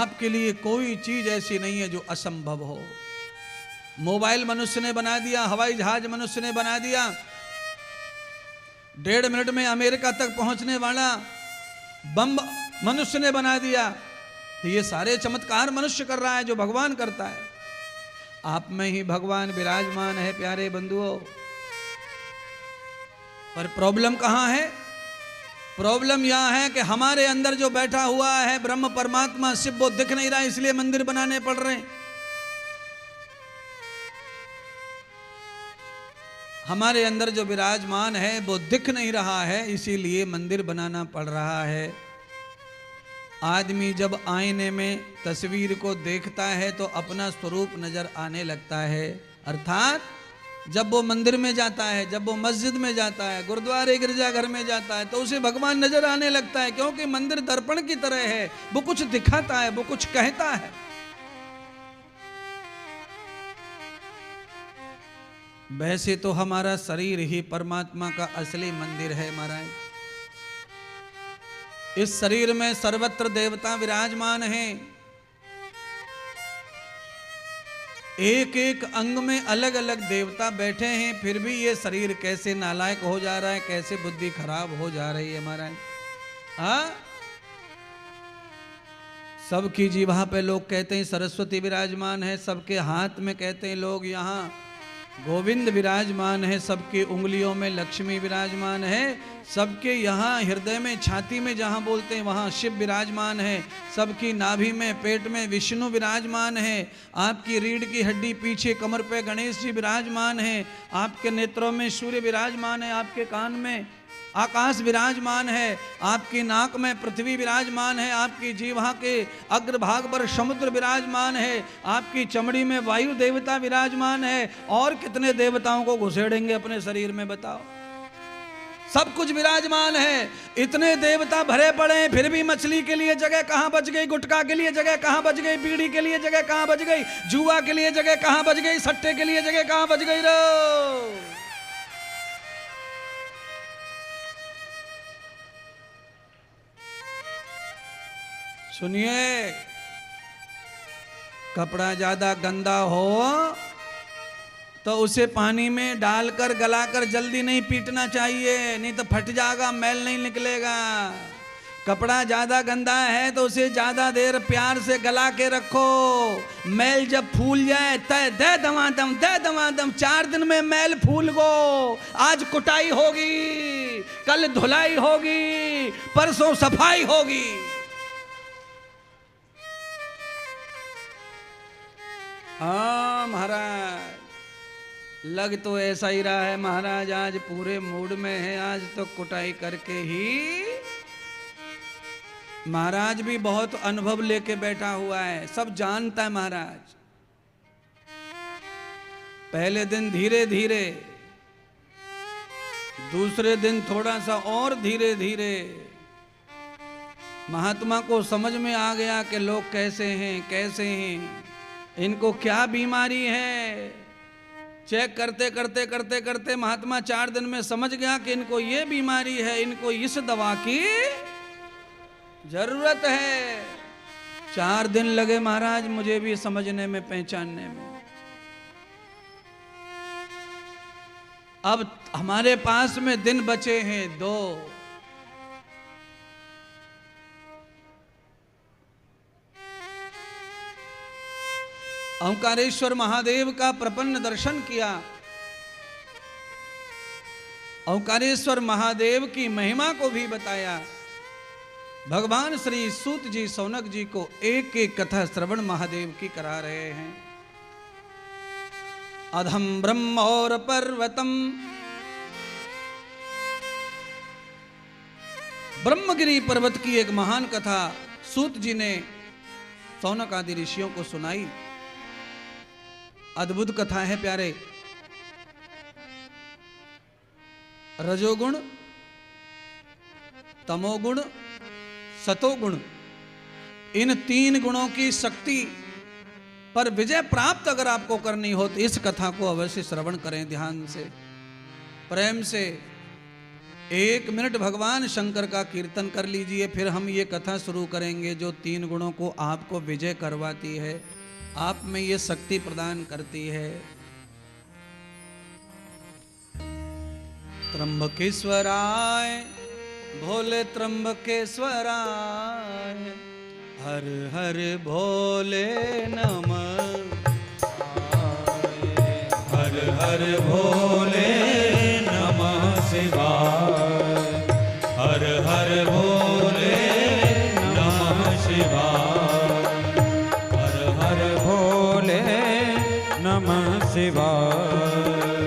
आपके लिए कोई चीज ऐसी नहीं है जो असंभव हो। मोबाइल मनुष्य ने बना दिया, हवाई जहाज मनुष्य ने बना दिया, 1.5 मिनट में अमेरिका तक पहुंचने वाला बम मनुष्य ने बना दिया। तो ये सारे चमत्कार मनुष्य कर रहा है जो भगवान करता है। आप में ही भगवान विराजमान है प्यारे बंधुओं। पर प्रॉब्लम कहां है? प्रॉब्लम यह है कि हमारे अंदर जो बैठा हुआ है ब्रह्म परमात्मा शिव, वो दिख नहीं रहा, इसलिए मंदिर बनाने पड़ रहे हैं। हमारे अंदर जो विराजमान है वो दिख नहीं रहा है, इसीलिए मंदिर बनाना पड़ रहा है। आदमी जब आईने में तस्वीर को देखता है तो अपना स्वरूप नजर आने लगता है। अर्थात जब वो मंदिर में जाता है, जब वो मस्जिद में जाता है, गुरुद्वारे गिरजाघर में जाता है, तो उसे भगवान नजर आने लगता है, क्योंकि मंदिर दर्पण की तरह है। वो कुछ दिखाता है, वो कुछ कहता है। वैसे तो हमारा शरीर ही परमात्मा का असली मंदिर है महाराज। इस शरीर में सर्वत्र देवता विराजमान हैं। एक एक अंग में अलग अलग देवता बैठे हैं, फिर भी ये शरीर कैसे नालायक हो जा रहा है, कैसे बुद्धि खराब हो जा रही है महाराज। हाँ, सबकी जीवा पे लोग कहते हैं सरस्वती विराजमान है, सबके हाथ में कहते हैं लोग यहाँ गोविंद विराजमान है, सबकी उंगलियों में लक्ष्मी विराजमान है, सबके यहाँ हृदय में छाती में जहाँ बोलते हैं वहाँ शिव विराजमान है, सबकी नाभि में पेट में विष्णु विराजमान है, आपकी रीढ़ की हड्डी पीछे कमर पे गणेश जी विराजमान है, आपके नेत्रों में सूर्य विराजमान है, आपके कान में आकाश विराजमान है, आपकी नाक में पृथ्वी विराजमान है, आपकी जीवा के अग्रभाग पर समुद्र विराजमान है, आपकी चमड़ी में वायु देवता विराजमान है। और कितने देवताओं को घुसेड़ेंगे अपने शरीर में बताओ। सब कुछ विराजमान है। इतने देवता भरे पड़े हैं, फिर भी मछली के लिए जगह कहां बच गई, गुटखा के लिए जगह कहां बच गई, बीड़ी के लिए जगह कहां बच गई, जुआ के लिए जगह कहां बच गई, सट्टे के लिए जगह कहां बच गई रो। सुनिए, कपड़ा ज्यादा गंदा हो तो उसे पानी में डालकर गलाकर जल्दी नहीं पीटना चाहिए, नहीं तो फट जाएगा, मैल नहीं निकलेगा। कपड़ा ज्यादा गंदा है तो उसे ज्यादा देर प्यार से गला के रखो। मैल जब फूल जाए तय दे दमादम, दे दमादम, 4 दिन में मैल फूल गो। आज कुटाई होगी, कल धुलाई होगी, परसों सफाई होगी। हाँ महाराज, लग तो ऐसा ही रहा है महाराज, आज पूरे मूड में है, आज तो कुटाई करके ही। महाराज भी बहुत अनुभव लेके बैठा हुआ है, सब जानता है महाराज। पहले दिन धीरे धीरे, दूसरे दिन थोड़ा सा और धीरे धीरे महात्मा को समझ में आ गया कि लोग कैसे हैं, कैसे हैं, इनको क्या बीमारी है। चेक करते करते करते करते महात्मा 4 दिन में समझ गया कि इनको ये बीमारी है, इनको इस दवा की जरूरत है। 4 दिन लगे महाराज मुझे भी समझने में, पहचानने में। अब हमारे पास में दिन बचे हैं 2। ओंकारेश्वर महादेव का प्रपन्न दर्शन किया। ओंकारेश्वर महादेव की महिमा को भी बताया। भगवान श्री सूत जी सौनक जी को एक एक कथा श्रवण महादेव की करा रहे हैं। अधम ब्रह्म और पर्वतम, ब्रह्मगिरी पर्वत की एक महान कथा सूत जी ने सौनक आदि ऋषियों को सुनाई। अद्भुत कथा है प्यारे। रजोगुण, तमोगुण, सतोगुण, इन 3 गुणों की शक्ति पर विजय प्राप्त अगर आपको करनी हो तो इस कथा को अवश्य श्रवण करें, ध्यान से, प्रेम से। 1 मिनट भगवान शंकर का कीर्तन कर लीजिए, फिर हम ये कथा शुरू करेंगे जो 3 गुणों को आपको विजय करवाती है, आप में ये शक्ति प्रदान करती है। त्र्यंबकेश्वराय भोले त्र्यंबकेश्वराय, हर हर भोले नमः, हर हर भोले नमः शिवाय, हर हर भोले नमः शिवाय, हर हर भोले नमः शिवाय,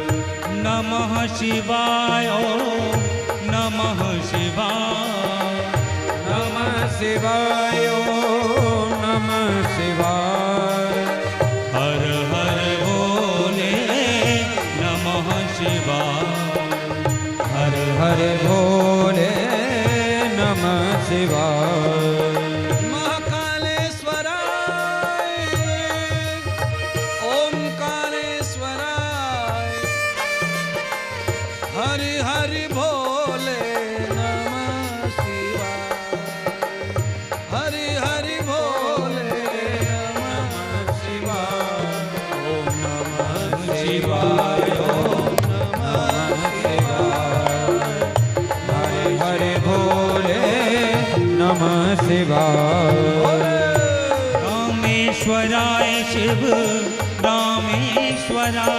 नमः शिवाय ओम नमः शिवाय, नमः शिवाय ओम नमः शिवाय, हर हर भोले नमः शिवाय, हर हर भोले नमः शिवाय, महाकालेश्वराय ओमकारेश्वराय, हरि हरि भोले नमः शिवाय, हरि हरि भोले नमः शिवाय, ओम नमः शिवाय, ओम नमः शिवाय, हरे हरे भोले नमः शिवाय, रामेश्वराय शिव रामेश्वराय,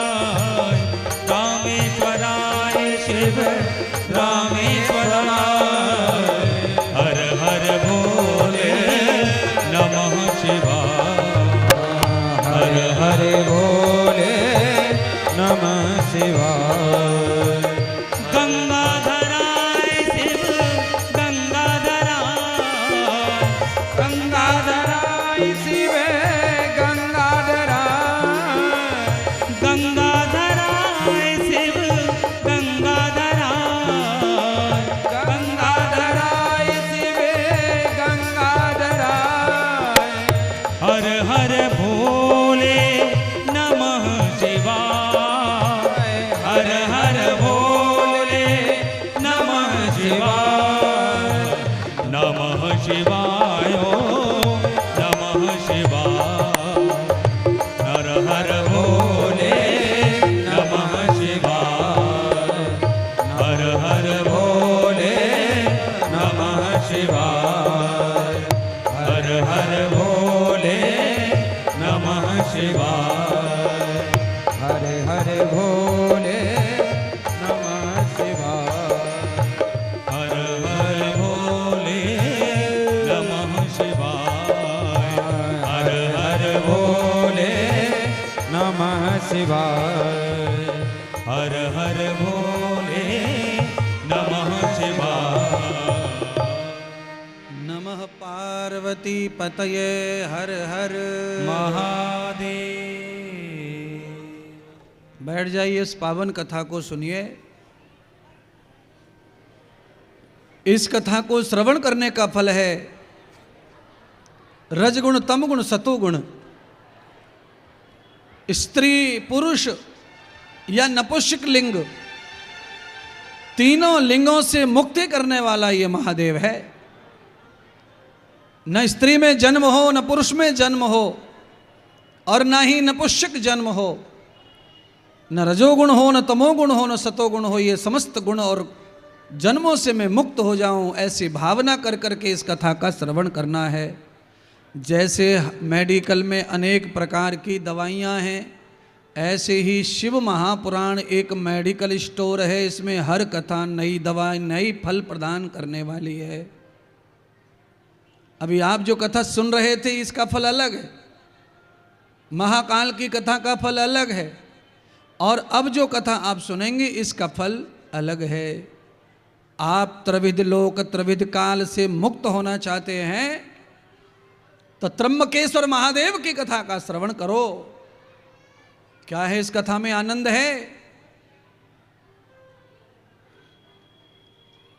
रामेश्वराय शिव रामेश्वराय, हर हर भोले नमः शिवाय, हर हर भोले नमः शिवाय, गंगाधराय शिव गंगाधराय, गंगाधराय शिव गंगाधराय, गंगाधराय शिव गंगाधराय, गंगाधराय शिव गंगाधराय, हर हर भोले नमः शिवाय, हर हर भोले नमः शिवाय, नमः शिवाय ओम नमः शिवाय, हर हर भोले नमः शिवाय, हर हर भोले नमः शिवाय, हर हर भोले नमः शिवाय, हर हर भोले नमः शिवाय, हर हर भोले नमः शिवाय, हर हर भोले नमः शिवाय, हर हर भोले नमः शिवाय, नमः पार्वती पतये हर हर महादेव। बैठ जाइए, इस पावन कथा को सुनिए। इस कथा को श्रवण करने का फल है रजगुण तमगुण सतोगुण, स्त्री पुरुष या नपुंसक लिंग, तीनों लिंगों से मुक्ति करने वाला ये महादेव है। न स्त्री में जन्म हो, न पुरुष में जन्म हो, और न ही नपुंसक जन्म हो, न रजोगुण हो, न तमोगुण हो, न सतोगुण हो। ये समस्त गुण और जन्मों से मैं मुक्त हो जाऊं, ऐसी भावना कर करके इस कथा का श्रवण करना है। जैसे मेडिकल में अनेक प्रकार की दवाइयाँ हैं, ऐसे ही शिव महापुराण एक मेडिकल स्टोर है। इसमें हर कथा नई दवा, नई फल प्रदान करने वाली है। अभी आप जो कथा सुन रहे थे, इसका फल अलग है। महाकाल की कथा का फल अलग है, और अब जो कथा आप सुनेंगे इसका फल अलग है। आप त्रिविध लोक त्रिविध काल से मुक्त होना चाहते हैं तो त्र्यंबकेश्वर महादेव की कथा का श्रवण करो। क्या है इस कथा में आनंद है?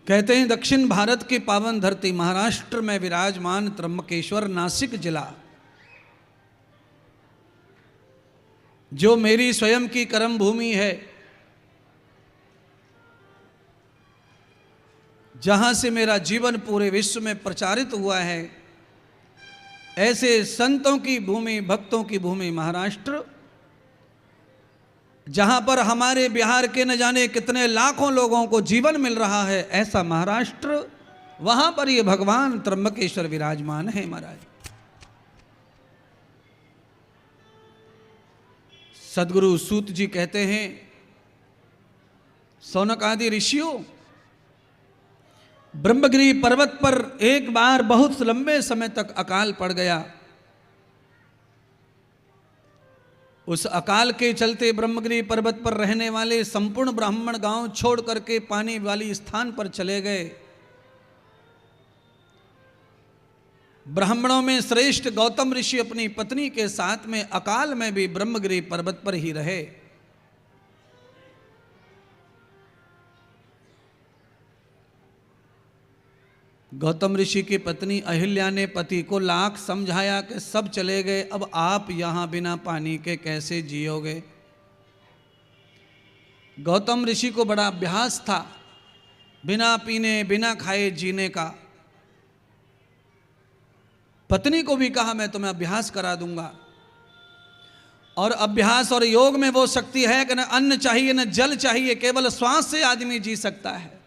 कहते हैं दक्षिण भारत की पावन धरती महाराष्ट्र में विराजमान त्र्यंबकेश्वर, नासिक जिला, जो मेरी स्वयं की कर्म भूमि है, जहाँ से मेरा जीवन पूरे विश्व में प्रचारित हुआ है, ऐसे संतों की भूमि, भक्तों की भूमि महाराष्ट्र, जहाँ पर हमारे बिहार के न जाने कितने लाखों लोगों को जीवन मिल रहा है, ऐसा महाराष्ट्र, वहाँ पर ये भगवान त्र्यंबकेश्वर विराजमान है महाराज। सदगुरु सूत जी कहते हैं, सौनक आदि ऋषियों, ब्रह्मगिरी पर्वत पर एक बार बहुत लंबे समय तक अकाल पड़ गया। उस अकाल के चलते ब्रह्मगिरी पर्वत पर रहने वाले संपूर्ण ब्राह्मण गांव छोड़ करके पानी वाली स्थान पर चले गए। ब्राह्मणों में श्रेष्ठ गौतम ऋषि अपनी पत्नी के साथ में अकाल में भी ब्रह्मगिरी पर्वत पर ही रहे। गौतम ऋषि की पत्नी अहिल्या ने पति को लाख समझाया कि सब चले गए, अब आप यहां बिना पानी के कैसे जियोगे। गौतम ऋषि को बड़ा अभ्यास था बिना पीने बिना खाए जीने का। पत्नी को भी कहा मैं तुम्हें अभ्यास करा दूंगा। और अभ्यास और योग में वो शक्ति है कि न अन्न चाहिए न जल चाहिए, केवल श्वास से आदमी जी सकता है।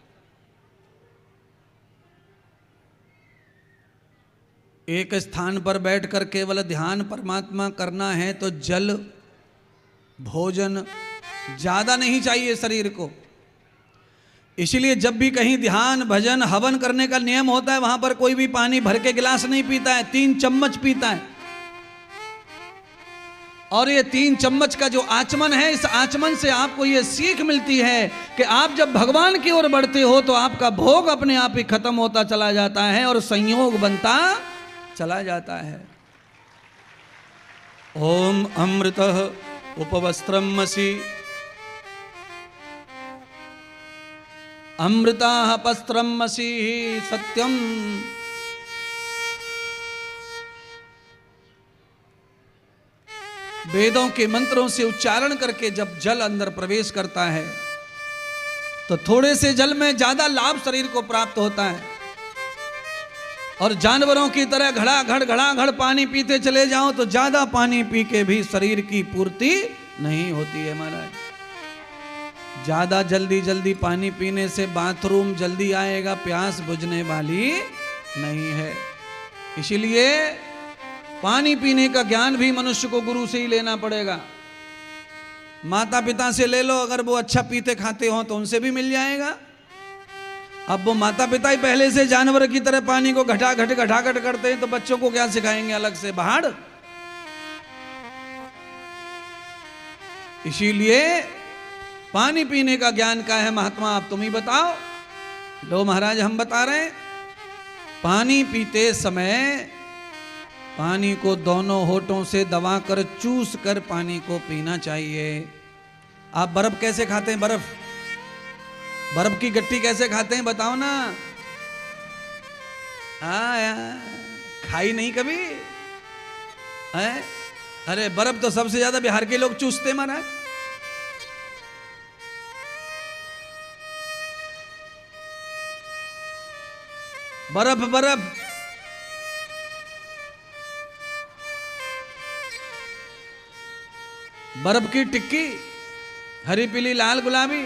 एक स्थान पर बैठकर केवल ध्यान परमात्मा करना है तो जल भोजन ज्यादा नहीं चाहिए शरीर को। इसलिए जब भी कहीं ध्यान भजन हवन करने का नियम होता है, वहां पर कोई भी पानी भर के गिलास नहीं पीता है, 3 चम्मच पीता है। और ये 3 चम्मच का जो आचमन है, इस आचमन से आपको ये सीख मिलती है कि आप जब भगवान की ओर बढ़ते हो तो आपका भोग अपने आप ही खत्म होता चला जाता है और संयोग बनता चला जाता है। ओम अमृतः उपवस्त्रमसि अमृताः पस्त्रमसि सत्यम। वेदों के मंत्रों से उच्चारण करके जब जल अंदर प्रवेश करता है तो थोड़े से जल में ज्यादा लाभ शरीर को प्राप्त होता है। और जानवरों की तरह घड़ाघड़ पानी पीते चले जाओ तो ज्यादा पानी पी के भी शरीर की पूर्ति नहीं होती है महाराज। ज्यादा जल्दी पानी पीने से बाथरूम जल्दी आएगा, प्यास बुझने वाली नहीं है। इसीलिए पानी पीने का ज्ञान भी मनुष्य को गुरु से ही लेना पड़ेगा। माता पिता से ले लो, अगर वो अच्छा पीते खाते हो तो उनसे भी मिल जाएगा। अब वो माता पिता ही पहले से जानवर की तरह पानी को घटाघट करते हैं तो बच्चों को क्या सिखाएंगे अलग से बाहर। इसीलिए पानी पीने का ज्ञान का है महात्मा, आप तुम ही बताओ। लो महाराज हम बता रहे हैं, पानी पीते समय पानी को दोनों होठों से दबाकर चूस कर पानी को पीना चाहिए। आप बर्फ कैसे खाते हैं? बर्फ की गट्टी कैसे खाते हैं बताओ ना। खाई नहीं कभी है? अरे बर्फ तो सबसे ज्यादा बिहार के लोग चूसते महाराज। बर्फ बर्फ की टिक्की, हरी पीली लाल गुलाबी,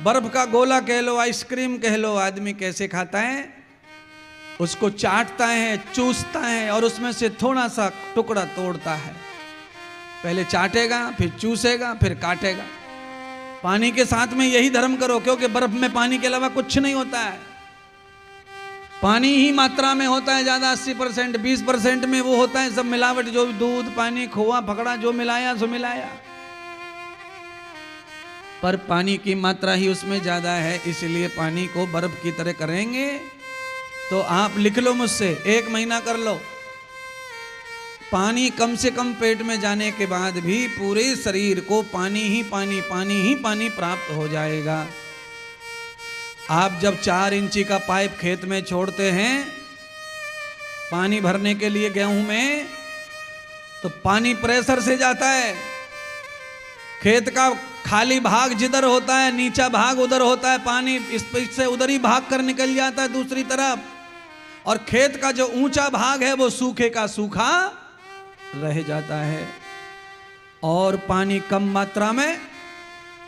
बर्फ का गोला कह लो, आइसक्रीम कह लो, आदमी कैसे खाता है? उसको चाटता है, चूसता है और उसमें से थोड़ा सा टुकड़ा तोड़ता है। पहले चाटेगा, फिर चूसेगा, फिर काटेगा। पानी के साथ में यही धर्म करो, क्योंकि बर्फ में पानी के अलावा कुछ नहीं होता है। पानी ही मात्रा में होता है ज्यादा, 80%, 20% में वो होता है सब मिलावट, जो दूध पानी खोआ फकड़ा जो मिलाया सो मिलाया, पर पानी की मात्रा ही उसमें ज्यादा है। इसलिए पानी को बर्फ की तरह करेंगे तो आप लिख लो मुझसे, 1 महीना कर लो। पानी कम से कम पेट में जाने के बाद भी पूरे शरीर को पानी ही पानी प्राप्त हो जाएगा। आप जब 4 इंची का पाइप खेत में छोड़ते हैं पानी भरने के लिए गेहूं में, तो पानी प्रेशर से जाता है। खेत का खाली भाग जिधर होता है, नीचा भाग उधर होता है, पानी इस से उधर ही भाग कर निकल जाता है दूसरी तरफ, और खेत का जो ऊंचा भाग है वो सूखे का सूखा रह जाता है। और पानी कम मात्रा में,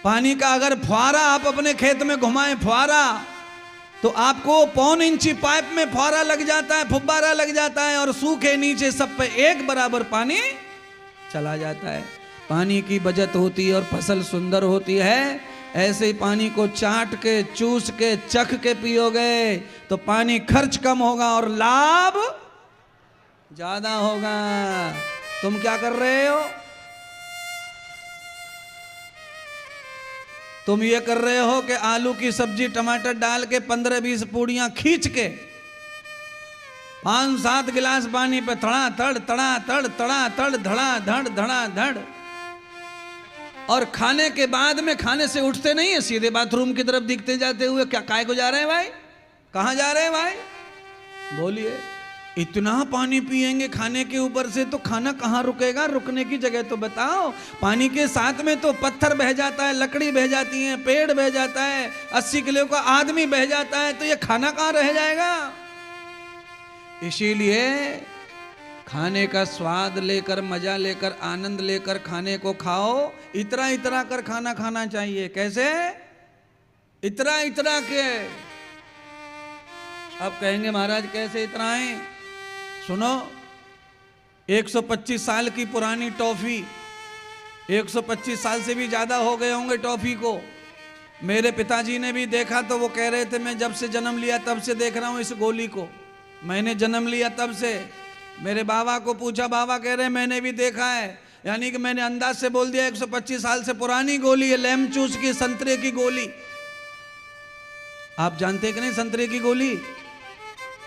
पानी का अगर फुहारा आप अपने खेत में घुमाएं फुहारा, तो आपको 1.25 इंची पाइप में फुहारा लग जाता है, फुब्बारा लग जाता है, और सूखे नीचे सब पे एक बराबर पानी चला जाता है। पानी की बचत होती है और फसल सुंदर होती है। ऐसे ही पानी को चाट के, चूस के, चख के पियोगे तो पानी खर्च कम होगा और लाभ ज्यादा होगा। तुम क्या कर रहे हो? तुम ये कर रहे हो कि आलू की सब्जी टमाटर डाल के 15-20 पूड़ियां खींच के 5-7 गिलास पानी पे थड़ा थड़ तड़ा तड़ तड़ा तड़ धड़ा धड़ धड़ा धड़, और खाने के बाद में खाने से उठते नहीं है, सीधे बाथरूम की तरफ दिखते जाते हुए। क्या काय को जा रहे हैं भाई? कहाँ जा रहे हैं भाई? बोलिए। इतना पानी पिएंगे खाने के ऊपर से तो खाना कहाँ रुकेगा? रुकने की जगह तो बताओ। पानी के साथ में तो पत्थर बह जाता है, लकड़ी बह जाती है, पेड़ बह जाता है, 80 किलो का आदमी बह जाता है, तो ये खाना कहाँ रह जाएगा? इसीलिए खाने का स्वाद लेकर, मजा लेकर, आनंद लेकर खाने को खाओ। इतरा इतरा कर खाना खाना चाहिए। कैसे? इतरा इतरा के। अब कहेंगे महाराज कैसे इतराएं? सुनो, 125 साल की पुरानी टॉफी, 125 साल से भी ज्यादा हो गए होंगे टॉफी को। मेरे पिताजी ने भी देखा तो वो कह रहे थे मैं जब से जन्म लिया तब से देख रहा हूं इस गोली को, मैंने जन्म लिया तब से। मेरे बाबा को पूछा, बाबा कह रहे मैंने भी देखा है। यानी कि मैंने अंदाज से बोल दिया 125 साल से पुरानी गोली है, लेम चूस की, संतरे की गोली। आप जानते कि नहीं संतरे की गोली?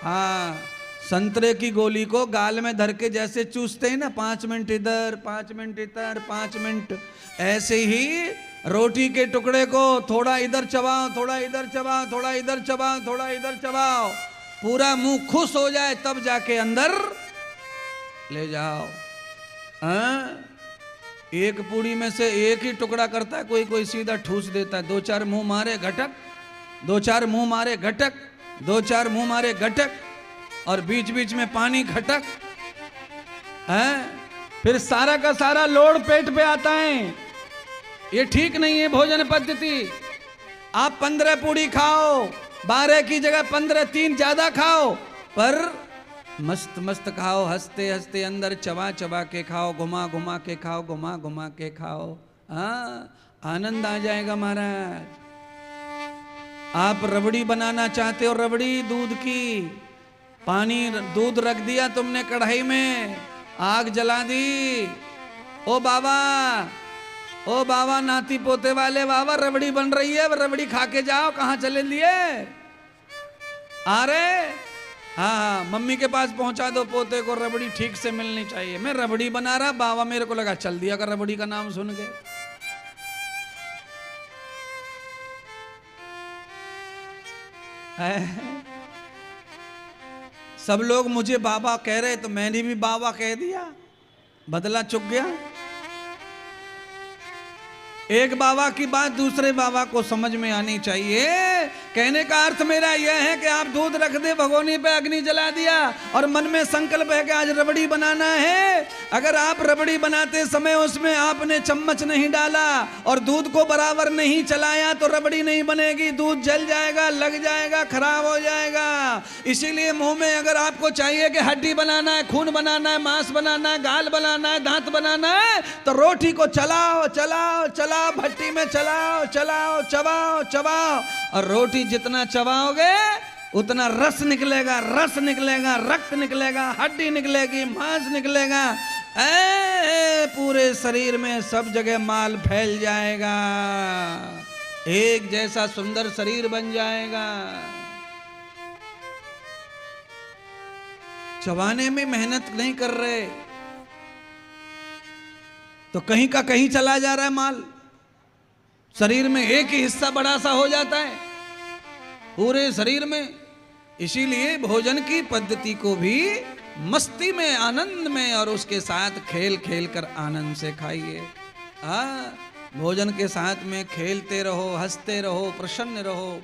हाँ, संतरे की गोली को गाल में धर के जैसे चूसते हैं ना, 5 मिनट इधर 5 मिनट इधर 5 मिनट, ऐसे ही रोटी के टुकड़े को थोड़ा इधर चबाओ, थोड़ा इधर चबाओ, थोड़ा इधर चबाओ, थोड़ा इधर चबाओ, पूरा मुंह खुश हो जाए तब जाके अंदर ले जाओ। एक पूड़ी में से एक ही टुकड़ा करता है, कोई कोई सीधा ठूस देता है। 2-4 मुंह मारे घटक, 2-4 मुंह मारे घटक, 2-4 मुंह मारे घटक, और बीच बीच में पानी घटक है। फिर सारा का सारा लोड पेट पे आता है। ये ठीक नहीं है भोजन पद्धति। आप 15 पूड़ी खाओ, 12 की जगह 15, 3 ज्यादा खाओ, पर मस्त मस्त खाओ, हंसते हंसते अंदर चबा चबा के खाओ, घुमा घुमा के खाओ, घुमा घुमा के खाओ। हाँ, आनंद आ जाएगा महाराज। आप रबड़ी बनाना चाहते हो, रबड़ी दूध की, पानी दूध रख दिया तुमने कढ़ाई में, आग जला दी। ओ बाबा, ओ बाबा, नाती पोते वाले बाबा, रबड़ी बन रही है, रबड़ी खा के जाओ। कहाँ चले लिए? आ रहे? हाँ, मम्मी के पास पहुंचा दो पोते को, रबड़ी ठीक से मिलनी चाहिए। मैं रबड़ी बना रहा, बाबा मेरे को लगा चल दिया कर रबड़ी का नाम सुन के। सब लोग मुझे बाबा कह रहे तो मैंने भी बाबा कह दिया, बदला चुक गया। एक बाबा की बात दूसरे बाबा को समझ में आनी चाहिए। कहने का अर्थ मेरा यह है कि आप दूध रख दे, भगोनी पे अग्नि जला दिया और मन में संकल्प है कि आज रबड़ी बनाना है। अगर आप रबड़ी बनाते समय उसमें आपने चम्मच नहीं डाला और दूध को बराबर नहीं चलाया तो रबड़ी नहीं बनेगी, दूध जल जाएगा, लग जाएगा, खराब हो जाएगा। इसीलिए मुंह में अगर आपको चाहिए कि हड्डी बनाना है, खून बनाना है, मांस बनाना है, गाल बनाना है, दांत बनाना है, तो रोटी को चलाओ चलाओ चलाओ, भट्टी में चलाओ चलाओ, चबाओ चबाओ, और रोटी जितना चबाओगे उतना रस निकलेगा, रस निकलेगा, रक्त निकलेगा, हड्डी निकलेगी, मांस निकलेगा, पूरे शरीर में सब जगह माल फैल जाएगा, एक जैसा सुंदर शरीर बन जाएगा। चबाने में मेहनत नहीं कर रहे तो कहीं का कहीं चला जा रहा है माल, शरीर में एक ही हिस्सा बड़ा सा हो जाता है पूरे शरीर में। इसीलिए भोजन की पद्धति को भी मस्ती में, आनंद में और उसके साथ खेल खेल कर आनंद से खाइए। भोजन के साथ में खेलते रहो, हंसते रहो, प्रसन्न रहो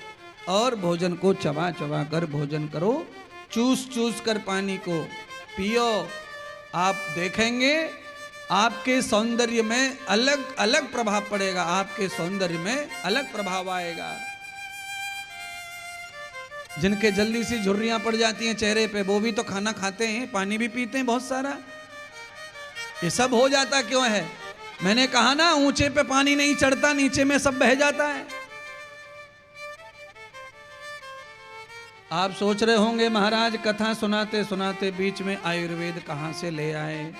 और भोजन को चबा चबा कर भोजन करो, चूस चूस कर पानी को पियो। आप देखेंगे आपके सौंदर्य में अलग अलग प्रभाव पड़ेगा, आपके सौंदर्य में अलग प्रभाव आएगा। जिनके जल्दी सी झुर्रियां पड़ जाती हैं चेहरे पे, वो भी तो खाना खाते हैं, पानी भी पीते हैं बहुत सारा। ये सब हो जाता क्यों है? मैंने कहा ना, ऊंचे पे पानी नहीं चढ़ता, नीचे में सब बह जाता है। आप सोच रहे होंगे महाराज कथा सुनाते सुनाते बीच में आयुर्वेद कहां से ले आए।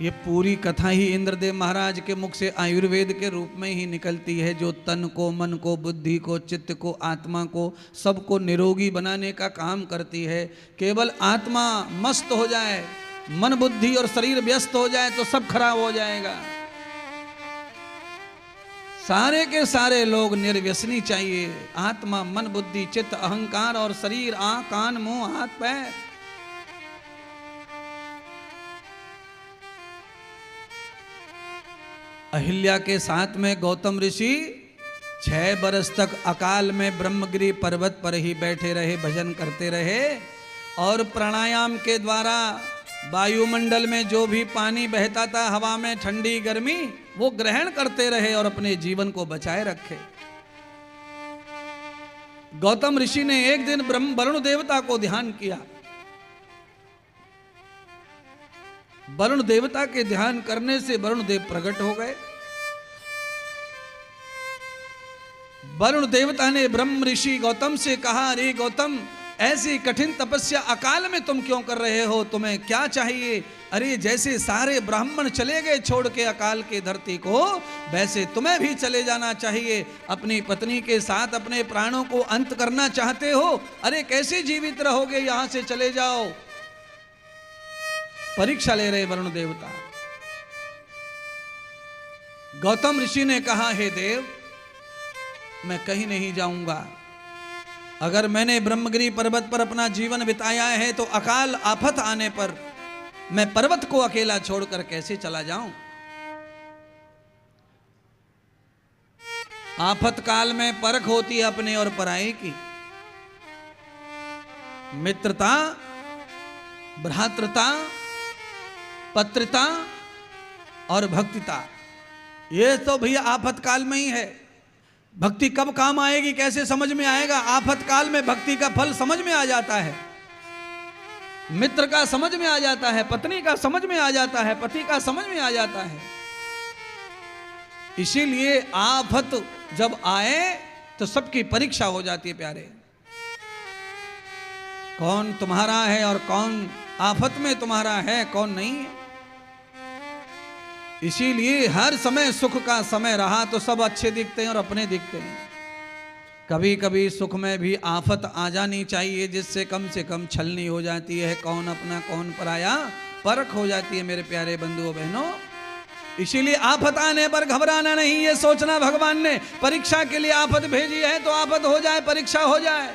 ये पूरी कथा ही इंद्रदेव महाराज के मुख से आयुर्वेद के रूप में ही निकलती है, जो तन को, मन को, बुद्धि को, चित्त को, आत्मा को, सबको निरोगी बनाने का काम करती है। केवल आत्मा मस्त हो जाए, मन बुद्धि और शरीर व्यस्त हो जाए तो सब खराब हो जाएगा। सारे के सारे लोग निर्व्यसनी चाहिए। आत्मा, मन, बुद्धि, चित्त, अहंकार और शरीर, आंख, कान, मुंह, हाथ, पैर। अहिल्या के साथ में गौतम ऋषि 6 बरस तक अकाल में ब्रह्मगिरि पर्वत पर ही बैठे रहे, भजन करते रहे और प्राणायाम के द्वारा वायुमंडल में जो भी पानी बहता था, हवा में ठंडी गर्मी, वो ग्रहण करते रहे और अपने जीवन को बचाए रखे। गौतम ऋषि ने एक दिन वरुण देवता को ध्यान किया। वरुण देवता के ध्यान करने से वरुण देव प्रकट हो गए। वरुण देवता ने ब्रह्म ऋषि गौतम से कहा, अरे गौतम, ऐसी कठिन तपस्या अकाल में तुम क्यों कर रहे हो? तुम्हें क्या चाहिए? अरे जैसे सारे ब्राह्मण चले गए छोड़ के अकाल के धरती को, वैसे तुम्हें भी चले जाना चाहिए। अपनी पत्नी के साथ अपने प्राणों को अंत करना चाहते हो? अरे कैसे जीवित रहोगे? यहां से चले जाओ। परीक्षा ले रहे वरुण देवता। गौतम ऋषि ने कहा, हे देव, मैं कहीं नहीं जाऊंगा। अगर मैंने ब्रह्मगिरि पर्वत पर अपना जीवन बिताया है तो अकाल आफत आने पर मैं पर्वत को अकेला छोड़कर कैसे चला जाऊं? आफत काल में परख होती है अपने और पराये की। मित्रता, भ्रातृता, पत्रिता और भक्तिता, ये तो भैया आफत काल में ही है। भक्ति कब काम आएगी, कैसे समझ में आएगा? आफत काल में भक्ति का फल समझ में आ जाता है। मित्र का समझ में आ जाता है, पत्नी का समझ में आ जाता है, पति का समझ में आ जाता है। इसीलिए आफत जब आए तो सबकी परीक्षा हो जाती है प्यारे। कौन तुम्हारा है और कौन आफत में तुम्हारा है, कौन नहीं है। इसीलिए हर समय सुख का समय रहा तो सब अच्छे दिखते हैं और अपने दिखते हैं। कभी कभी सुख में भी आफत आ जानी चाहिए, जिससे कम से कम छलनी हो जाती है, कौन अपना कौन पराया, परख हो जाती है मेरे प्यारे बंधुओं बहनों। इसीलिए आफत आने पर घबराना नहीं, ये सोचना भगवान ने परीक्षा के लिए आफत भेजी है तो आफत हो जाए, परीक्षा हो जाए।